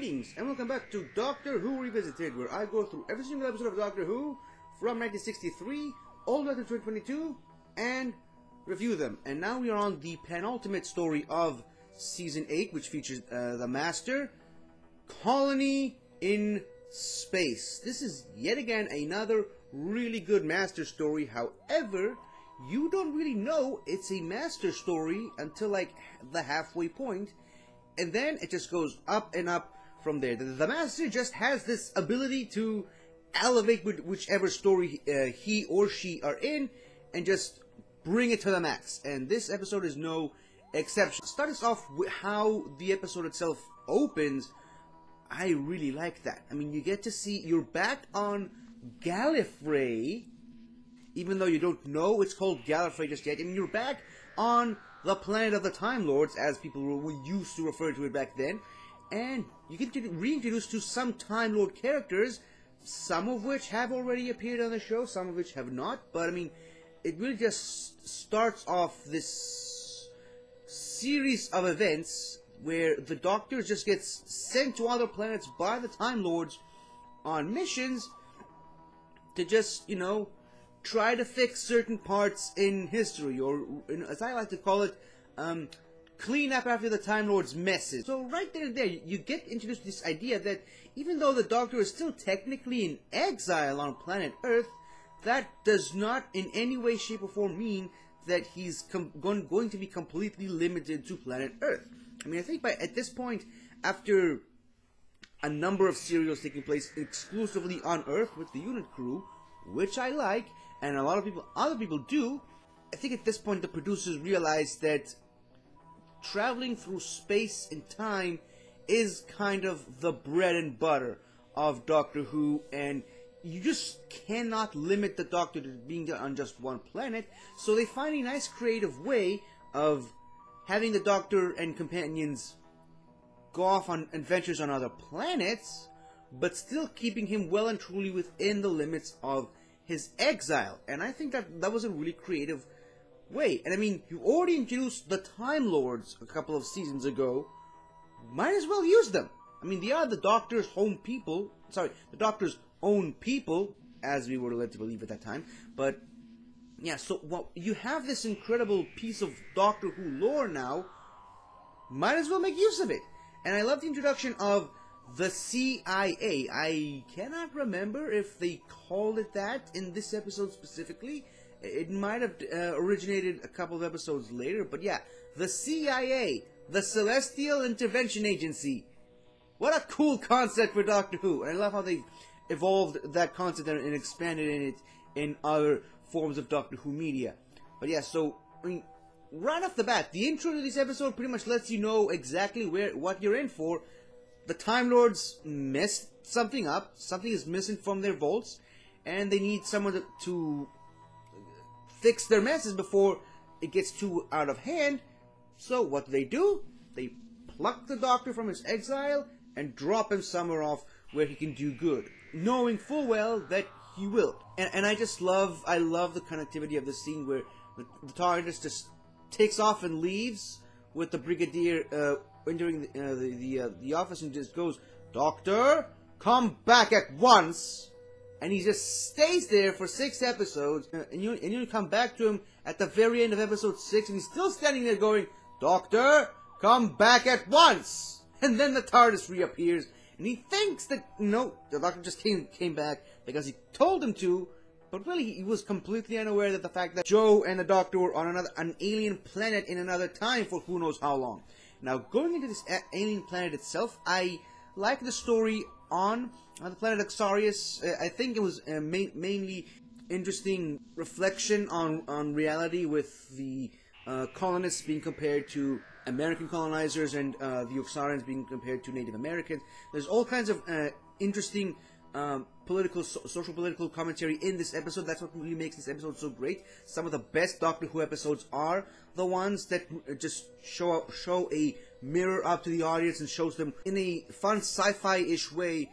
Greetings and welcome back to Doctor Who Revisited, where I go through every single episode of Doctor Who from 1963 all the way to 2022 and review them. And now we are on the penultimate story of Season 8, which features the Master, Colony in Space. This is yet again another really good Master story. However, you don't really know it's a Master story until like the halfway point. And then it just goes up and up from there. The Master just has this ability to elevate whichever story he or she are in and just bring it to the max. And this episode is no exception. Start us off with how the episode itself opens. I really like that. I mean, you get to see you're back on Gallifrey, even though you don't know it's called Gallifrey just yet. I mean, you're back on the planet of the Time Lords, as people were used to refer to it back then, and you get reintroduced to some Time Lord characters, some of which have already appeared on the show, some of which have not, but I mean, it really just starts off this series of events where the Doctor just gets sent to other planets by the Time Lords on missions to just, you know, try to fix certain parts in history, or as I like to call it, clean up after the Time Lord's messes. So right there, you get introduced to this idea that even though the Doctor is still technically in exile on planet Earth, that does not in any way, shape, or form mean that he's going to be completely limited to planet Earth. I mean, I think at this point, after a number of serials taking place exclusively on Earth with the unit crew, which I like, and a lot of other people do, I think at this point the producers realized that traveling through space and time is kind of the bread and butter of Doctor Who, and you just cannot limit the Doctor to being on just one planet, so they find a nice creative way of having the Doctor and companions go off on adventures on other planets, but still keeping him well and truly within the limits of his exile. And I think that was a really creative way. And I mean, you already introduced the Time Lords a couple of seasons ago. Might as well use them. I mean, they are the Doctor's home people. Sorry, the Doctor's own people, as we were led to believe at that time. But yeah, so you have this incredible piece of Doctor Who lore now. Might as well make use of it. And I love the introduction of the CIA. I cannot remember if they called it that in this episode specifically. It might have originated a couple of episodes later, but yeah, the CIA, the Celestial Intervention Agency. What a cool concept for Doctor Who. And I love how they've evolved that concept and expanded it in other forms of Doctor Who media. But yeah, so, I mean, right off the bat, the intro to this episode pretty much lets you know exactly what you're in for. The Time Lords messed something up. Something is missing from their vaults, and they need someone to fix their messes before it gets too out of hand. So what do? They pluck the Doctor from his exile and drop him somewhere off where he can do good, knowing full well that he will. And I love the connectivity of the scene where the TARDIS just takes off and leaves with the Brigadier entering the office and just goes, "Doctor, come back at once!" And he just stays there for 6 episodes, and you come back to him at the very end of episode 6, and he's still standing there going, "Doctor, come back at once!" And then the TARDIS reappears, and he thinks that, no, the Doctor just came back because he told him to, but really he was completely unaware that the fact that Joe and the Doctor were on an alien planet in another time for who knows how long. Now, going into this alien planet itself, I like the story on the planet Xarius. I think it was mainly interesting reflection on reality, with the colonists being compared to American colonizers and the Oxarians being compared to Native Americans. There's all kinds of interesting social political commentary in this episode. That's what really makes this episode so great. Some of the best Doctor Who episodes are the ones that just show a mirror up to the audience and shows them in a fun sci-fi-ish way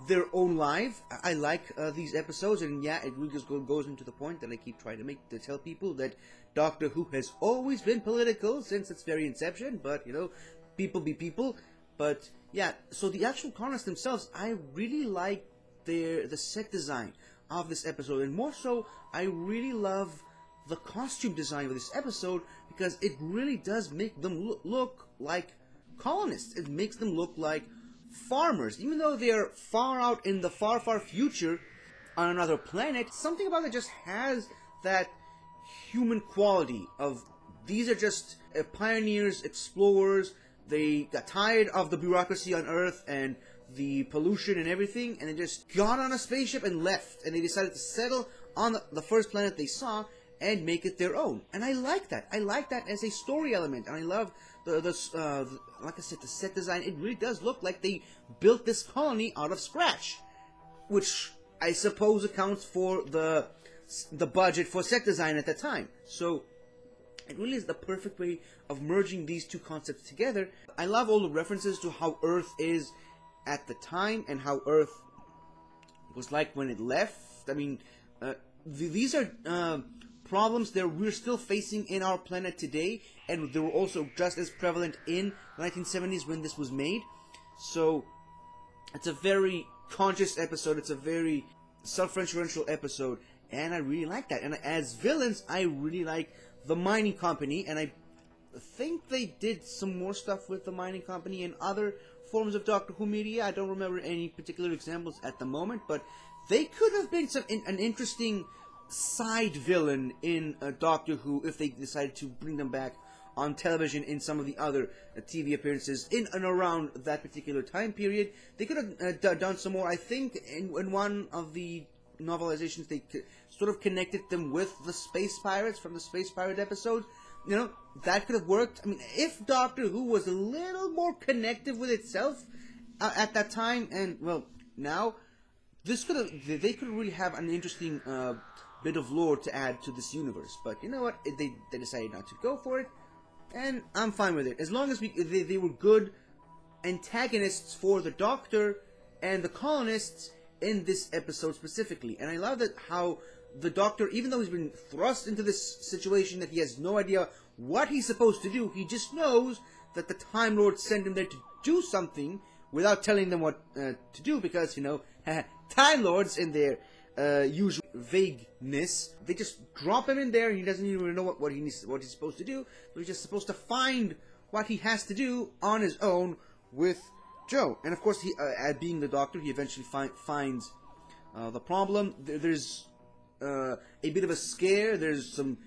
their own life. I like these episodes, and yeah, it really just goes into the point that I keep trying to tell people, that Doctor Who has always been political since its very inception, but, you know, people be people. But yeah, so the actual colonists themselves, I really like the set design of this episode, and more so, I really love the costume design of this episode because it really does make them look like colonists. It makes them look like farmers, even though they are far out in the far, far future on another planet. Something about it just has that human quality of these are just pioneers, explorers. They got tired of the bureaucracy on Earth and the pollution and everything, and they just got on a spaceship and left, and they decided to settle on the first planet they saw and make it their own. And I like that. I like that as a story element, and I love like I said, the set design. It really does look like they built this colony out of scratch, which I suppose accounts for the budget for set design at the time. So it really is the perfect way of merging these two concepts together. I love all the references to how Earth is at the time and how Earth was like when it left. I mean, these are problems that we're still facing in our planet today, and they were also just as prevalent in the 1970s when this was made. So it's a very conscious episode. It's a very self-referential episode, and I really like that. And as villains, I really like the mining company, and I think they did some more stuff with the mining company in other forms of Doctor Who media. I don't remember any particular examples at the moment, but they could have been an interesting side villain in Doctor Who if they decided to bring them back on television in some of the other TV appearances in and around that particular time period. They could have done some more. I think in one of the novelizations they sort of connected them with the Space Pirates from the Space Pirate episode. You know, that could have worked. I mean, if Doctor Who was a little more connected with itself at that time, and well, now this could have, they could really have an interesting bit of lore to add to this universe. But you know what? They decided not to go for it, and I'm fine with it as long as they were good antagonists for the Doctor and the colonists in this episode specifically. And I love that how the Doctor, even though he's been thrust into this situation that he has no idea what he's supposed to do, he just knows that the Time Lord sent him there to do something without telling them what to do, because, you know, Time Lords in their usual vagueness, they just drop him in there and he doesn't even know what he's supposed to do, but he's just supposed to find what he has to do on his own with Joe. And of course, he, being the Doctor, he eventually finds the problem. There's a bit of a scare. There's some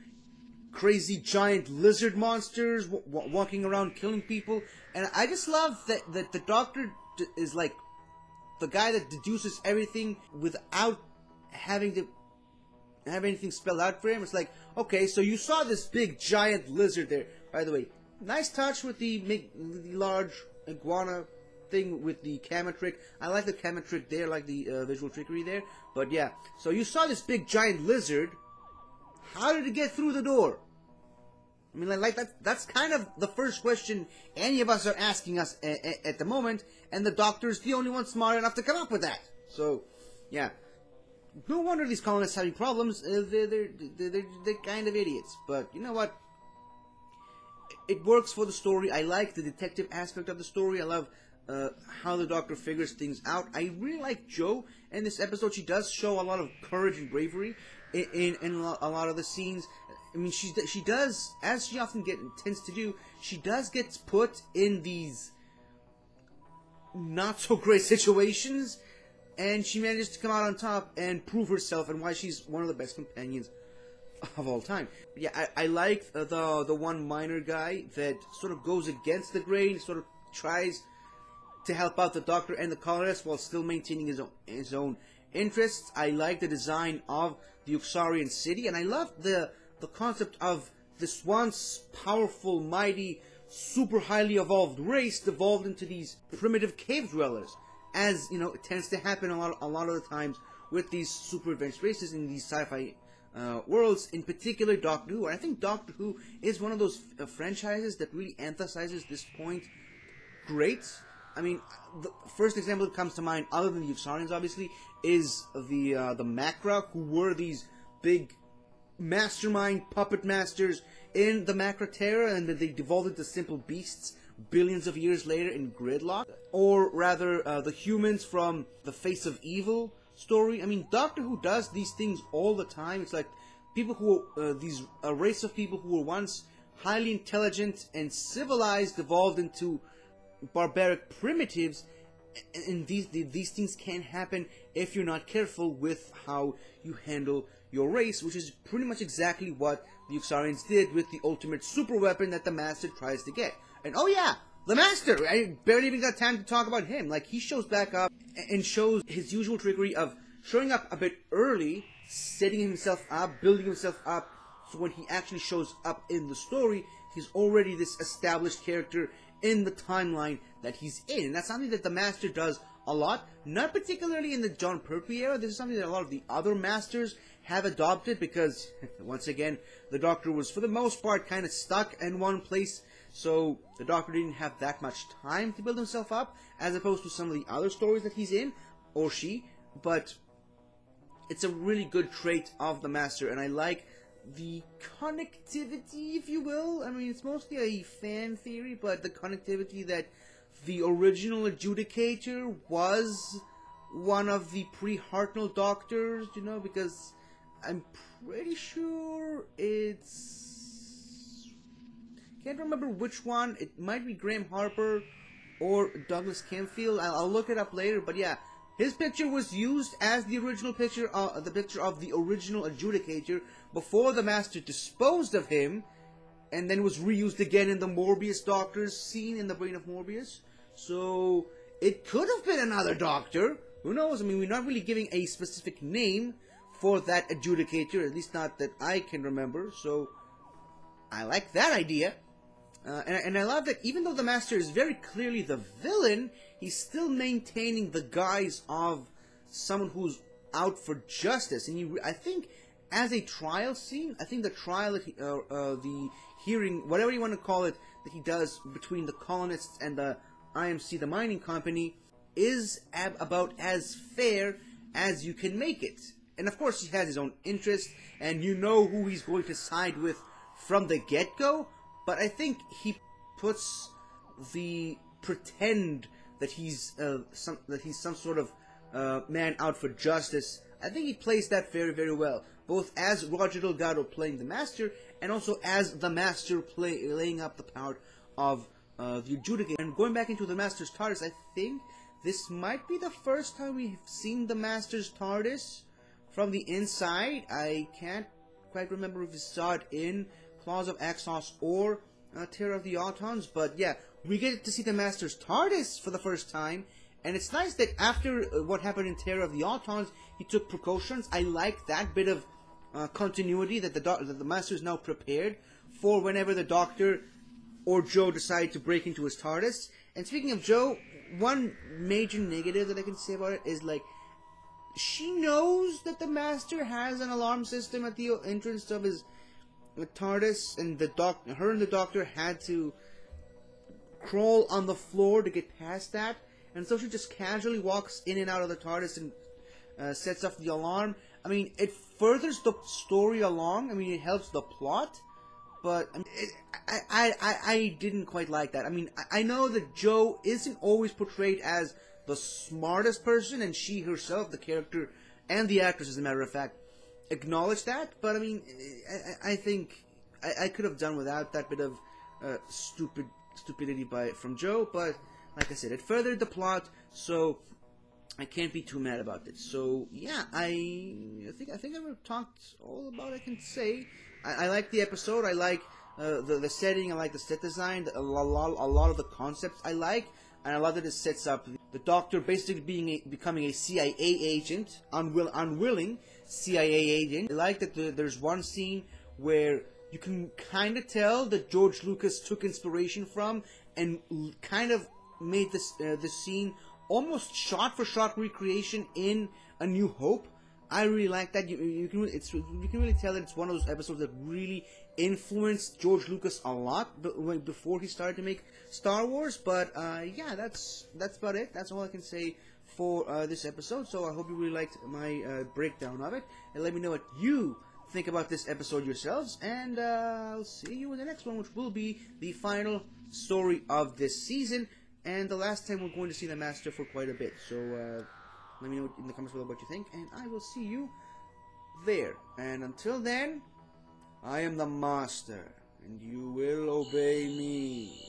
crazy giant lizard monsters walking around killing people, and I just love that the Doctor is like the guy that deduces everything without having to have anything spelled out for him. It's like, okay, so you saw this big giant lizard there. By the way, nice touch with the large iguana thing with the camera trick. I like the camera trick there, like the visual trickery there. But yeah, so you saw this big giant lizard. How did it get through the door? I mean, like that's kind of the first question any of us are asking us at the moment, and the Doctor's the only one smart enough to come up with that. So, yeah, no wonder these colonists having problems. They're kind of idiots. But you know what? It works for the story. I like the detective aspect of the story. I love how the Doctor figures things out. I really like Jo in this episode. She does show a lot of courage and bravery in a lot of the scenes. I mean, she does, as she often tends to do, she does get put in these not so great situations, and she manages to come out on top and prove herself and why she's one of the best companions of all time. Yeah, I like the one minor guy that sort of goes against the grain, sort of tries to help out the Doctor and the colonists while still maintaining his own interests. I like the design of the Uxarian city, and I love the concept of this once powerful, mighty, super highly evolved race devolved into these primitive cave dwellers, as you know, it tends to happen a lot of the times with these super advanced races in these sci-fi worlds, in particular Doctor Who. And I think Doctor Who is one of those franchises that really emphasizes this point great. I mean, the first example that comes to mind, other than the Uxarians obviously, is the Macra, who were these big mastermind puppet masters in the Macra Terra, and that they devolved into simple beasts billions of years later in Gridlock, or rather the humans from the Face of Evil story. I mean, Doctor Who does these things all the time. It's like people who a race of people who were once highly intelligent and civilized evolved into barbaric primitives, and these things can happen if you're not careful with how you handle your race, which is pretty much exactly what the Uxarians did with the ultimate super weapon that the Master tries to get. And oh yeah, the Master! I barely even got time to talk about him. Like, he shows back up and shows his usual trickery of showing up a bit early, setting himself up, building himself up, so when he actually shows up in the story, he's already this established character in the timeline that he's in. And that's something that the Master does a lot, not particularly in the John Pertwee era. This is something that a lot of the other Masters have adopted, because, once again, the Doctor was, for the most part, kind of stuck in one place, so the Doctor didn't have that much time to build himself up, as opposed to some of the other stories that he's in, or she, but it's a really good trait of the Master, and I like the connectivity, if you will. I mean, it's mostly a fan theory, but the connectivity that the original Adjudicator was one of the pre-Hartnell Doctors, you know, because I'm pretty sure it's... can't remember which one. It might be Graham Harper or Douglas Camfield. I'll look it up later, but yeah, his picture was used as the original picture, the picture of the original Adjudicator before the Master disposed of him, and then was reused again in the Morbius Doctor's scene in the Brain of Morbius. So it could have been another Doctor. Who knows? I mean, we're not really giving a specific name for that Adjudicator, at least not that I can remember. So I like that idea. And I love that even though the Master is very clearly the villain, he's still maintaining the guise of someone who's out for justice. And I think, as a trial scene, I think the trial, that the hearing, whatever you want to call it, that he does between the colonists and the IMC, the mining company, is about as fair as you can make it. And of course, he has his own interests, and you know who he's going to side with from the get-go. But I think he puts the pretend that he's some sort of man out for justice. I think he plays that very, very well, both as Roger Delgado playing the Master, and also as the Master laying up the part of the Adjudicator. And going back into the Master's TARDIS, I think this might be the first time we've seen the Master's TARDIS from the inside. I can't quite remember if we saw it in Claws of Axos or Terror of the Autons, but yeah, we get to see the Master's TARDIS for the first time, and it's nice that after what happened in Terror of the Autons, he took precautions. I like that bit of continuity, that the Master is now prepared for whenever the Doctor or Joe decide to break into his TARDIS. And speaking of Joe, one major negative that I can say about it is, like, she knows that the Master has an alarm system at the entrance of his TARDIS, and her and the Doctor had to crawl on the floor to get past that, and so she just casually walks in and out of the TARDIS and sets off the alarm. I mean, it furthers the story along. I mean, it helps the plot, but I mean, I didn't quite like that. I mean, I know that Joe isn't always portrayed as the smartest person, and she herself, the character and the actress, as a matter of fact, acknowledge that, but I mean, I think I could have done without that bit of stupidity from Joe, but like I said, it furthered the plot, so I can't be too mad about it. So yeah, I think I've talked all about I can say. I like the episode. I like the setting. I like the set design. A lot of the concepts I like, and I love that it sets up the Doctor basically becoming a CIA agent, unwilling CIA agent. I like that there's one scene where you can kind of tell that George Lucas took inspiration from and kind of made this scene almost shot-for-shot recreation in A New Hope. I really like that. You can really tell that it's one of those episodes that really influenced George Lucas a lot before he started to make Star Wars. But yeah, that's about it. That's all I can say for this episode. So I hope you really liked my breakdown of it, and let me know what you think about this episode yourselves, and I'll see you in the next one, which will be the final story of this season, and the last time we're going to see the Master for quite a bit. So let me know in the comments below what you think, and I will see you there. And until then, I am the Master, and you will obey me.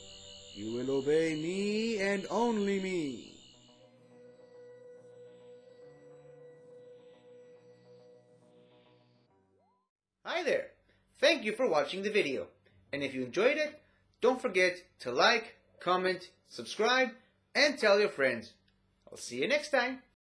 You will obey me and only me. Hi there! Thank you for watching the video. And if you enjoyed it, don't forget to like, comment, subscribe, and tell your friends. I'll see you next time.